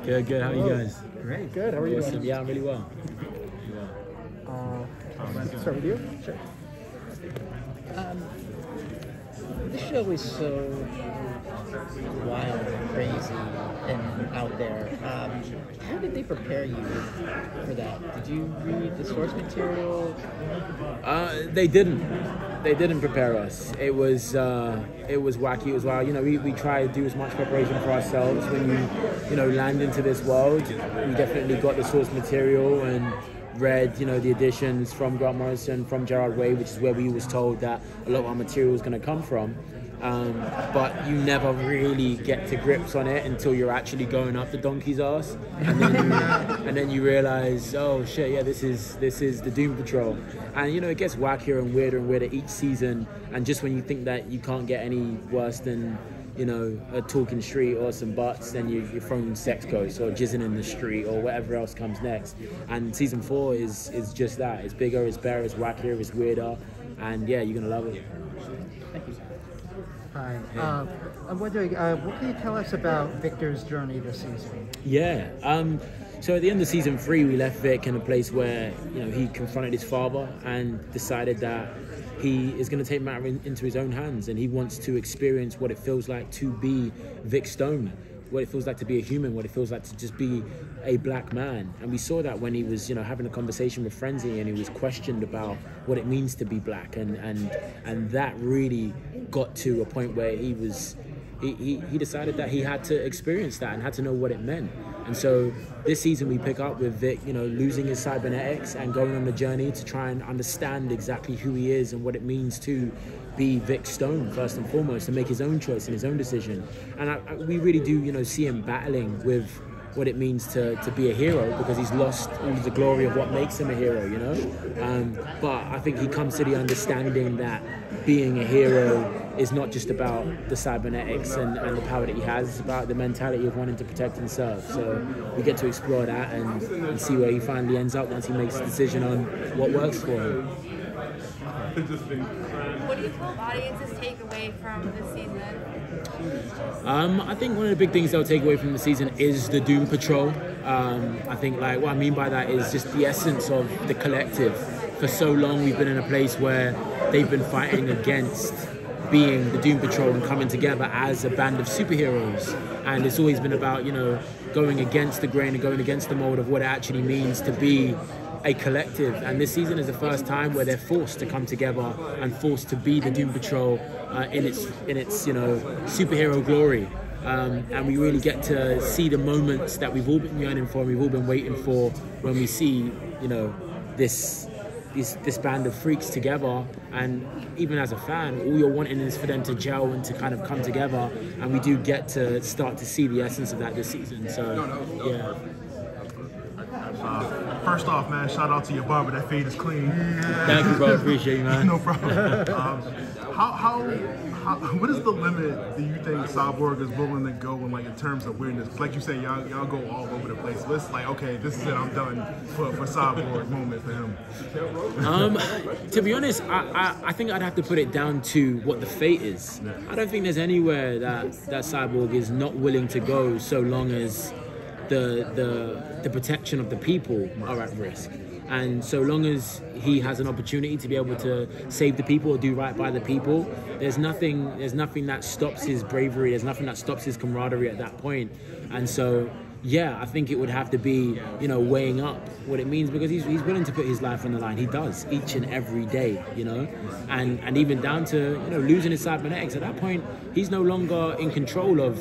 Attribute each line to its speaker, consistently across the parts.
Speaker 1: Good, good. How are you guys?
Speaker 2: Great. Good. How are you doing?
Speaker 1: Yeah, I'm really well.
Speaker 2: Let's start with you. Sure.
Speaker 3: This show is so wild and crazy and out there. How did they prepare you for that? Did you read the source material?
Speaker 1: They didn't. They didn't prepare us. It was wacky. It was wild. You know, we try to do as much preparation for ourselves when you land into this world. We definitely got the source material and read, the editions from Grant Morrison, from Joivan Wade, which is where we was told that a lot of our material was going to come from. But you never really get to grips on it until you're actually going up the donkey's ass, and then you realize, oh shit, yeah, this is the Doom Patrol, and it gets wackier and weirder each season. And just when you think that you can't get any worse than a talking street or some butts, then you're throwing sex ghosts or jizzing in the street or whatever else comes next. And season 4 is just that. It's bigger, it's better, it's wackier, it's weirder, and yeah, you're gonna love it.
Speaker 3: Thank you.
Speaker 2: Hi. I'm wondering, what can you tell us about Victor's journey this season?
Speaker 1: Yeah. So at the end of season 3, we left Vic in a place where he confronted his father and decided that he is going to take matter into his own hands, and he wants to experience what it feels like to be Vic Stone, what it feels like to be a human, what it feels like to just be a black man. And we saw that when he was having a conversation with Frenzy, and he was questioned about what it means to be black, and that really got to a point where he decided that he had to experience that and had to know what it meant. And so this season we pick up with Vic, losing his cybernetics and going on the journey to try and understand exactly who he is and what it means to be Vic Stone, first and foremost, and make his own choice and his own decision. And we really do, see him battling with what it means to be a hero, because he's lost all the glory of what makes him a hero, But I think he comes to the understanding that being a hero is not just about the cybernetics and the power that he has. It's about the mentality of wanting to protect and serve. So we get to explore that and see where he finally ends up once he makes a decision on what works for him.
Speaker 4: What do you hope audiences take away from this season?
Speaker 1: I think one of the big things they'll take away from the season is the Doom Patrol. I think what I mean by that is just the essence of the collective. For so long we've been in a place where they've been fighting against being the Doom Patrol and coming together as a band of superheroes. And it's always been about, going against the grain and going against the mold of what it actually means to be a collective. And this season is the first time where they're forced to come together and forced to be the Doom Patrol in its superhero glory. And we really get to see the moments that we've all been yearning for and we've all been waiting for when we see, this band of freaks together. And even as a fan, all you're wanting is for them to gel and to kind of come together, and we do get to start to see the essence of that this season. So yeah.
Speaker 5: First off, man, shout out to your barber. That fade is clean.
Speaker 1: Thank you, bro. Appreciate you, man.
Speaker 5: No problem. What is the limit do you think Cyborg is willing to go in terms of weirdness? Like you say, y'all go all over the place. Let's okay, this is it. I'm done for Cyborg moment for him.
Speaker 1: To be honest, I think I'd have to put it down to what the fate is. I don't think there's anywhere that Cyborg is not willing to go, so long as the protection of the people are at risk. And so long as he has an opportunity to be able to save the people or do right by the people, there's nothing that stops his bravery, there's nothing that stops his camaraderie at that point. And so yeah, I think it would have to be, weighing up what it means, because he's willing to put his life on the line. He does each and every day, and even down to, losing his cybernetics. At that point, he's no longer in control of,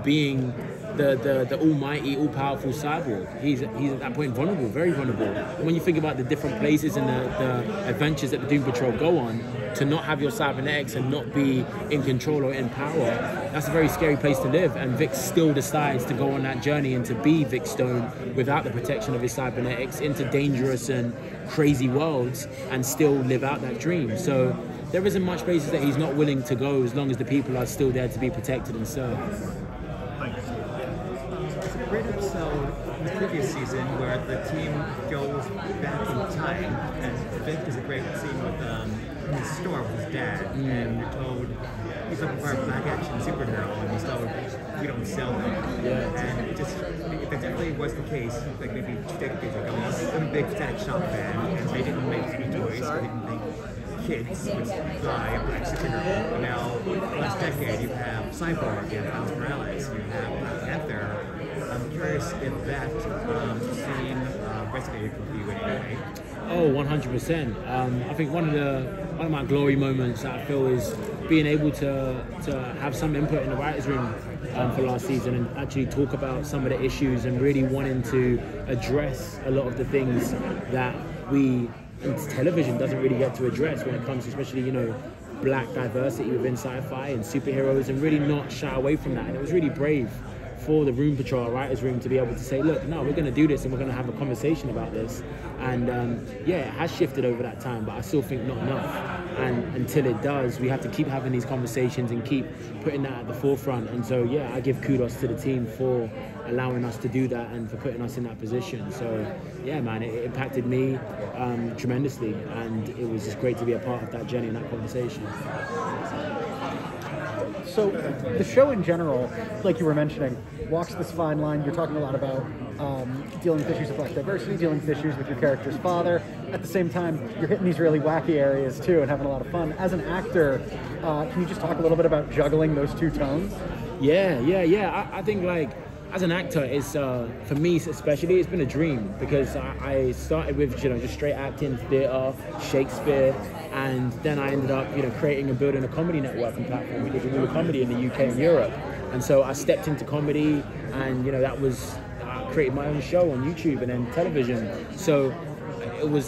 Speaker 1: being the almighty, all-powerful Cyborg. He's at that point vulnerable, very vulnerable. And when you think about the different places and the adventures that the Doom Patrol go on, to not have your cybernetics and not be in control or in power, that's a very scary place to live. And Vic still decides to go on that journey and to be Vic Stone without the protection of his cybernetics into dangerous and crazy worlds and still live out that dream. So there isn't much places that he's not willing to go as long as the people are still there to be protected and served.
Speaker 6: It's a great episode in the previous season where the team goes back in time, and Vic is a great scene with in the store with his dad, and you're told he's looking for a black action superhero, and he's told we don't sell them.
Speaker 1: Yeah.
Speaker 6: And it definitely was the case, like maybe 2 decades ago. I'm a big Static Shock fan, and they didn't make any toys. They didn't think kids would buy a Black Syndrome. Now, last decade, you have Cyborg and Miles Morales, you have Black Panther. I'm curious if that scene resonated with you in any way.
Speaker 1: Oh, 100%. I think one of my glory moments that I feel is being able to have some input in the writers' room for last season and actually talk about some of the issues and really wanting to address a lot of the things that television doesn't really get to address when it comes to, especially, you know, black diversity within sci-fi and superheroes, and really not shy away from that. And it was really brave for the Room Patrol, writers' room, to be able to say, look, no, we're going to do this and we're going to have a conversation about this. And yeah, it has shifted over that time, but I still think not enough. And until it does, we have to keep having these conversations and keep putting that at the forefront. And so, yeah, I give kudos to the team for allowing us to do that and for putting us in that position. So, yeah, man, it impacted me tremendously. And it was just great to be a part of that journey and that conversation.
Speaker 2: So the show in general, like you were mentioning, walks this fine line. You're talking a lot about dealing with issues of black diversity, dealing with issues with your character's father. At the same time, you're hitting these really wacky areas too and having a lot of fun. As an actor, can you just talk a little bit about juggling those two tones?
Speaker 1: Yeah. I think, like, as an actor, it's for me especially, it's been a dream, because I started with, you know, just straight acting, theatre, Shakespeare, and then I ended up, you know, creating and building a comedy network and platform. We did Remember Comedy in the UK and Europe, and so I stepped into comedy, and, you know, that was, I created my own show on YouTube and then television. So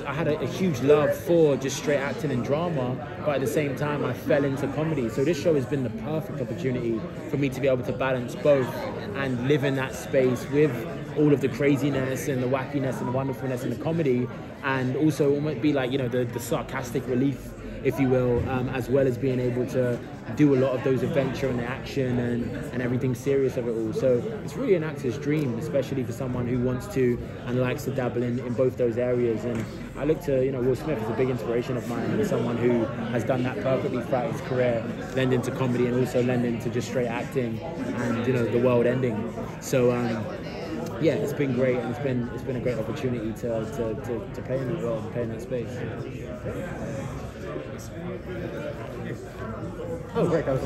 Speaker 1: I had a huge love for just straight acting and drama, but at the same time I fell into comedy. So this show has been the perfect opportunity for me to be able to balance both and live in that space with all of the craziness and the wackiness and the wonderfulness and the comedy, and also almost be like, you know, the sarcastic relief, if you will, as well as being able to do a lot of those adventure and the action and everything serious of it all. So it's really an actor's dream, especially for someone who wants to and likes to dabble in both those areas. And I look to, you know, Will Smith is a big inspiration of mine, and someone who has done that perfectly throughout his career, lend into comedy and also lend into just straight acting and, you know, the world ending. So yeah, it's been great, and it's been a great opportunity to play in that world and play in that space.
Speaker 2: Oh, great. That was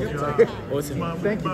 Speaker 2: awesome.
Speaker 1: Awesome.
Speaker 2: Thank you.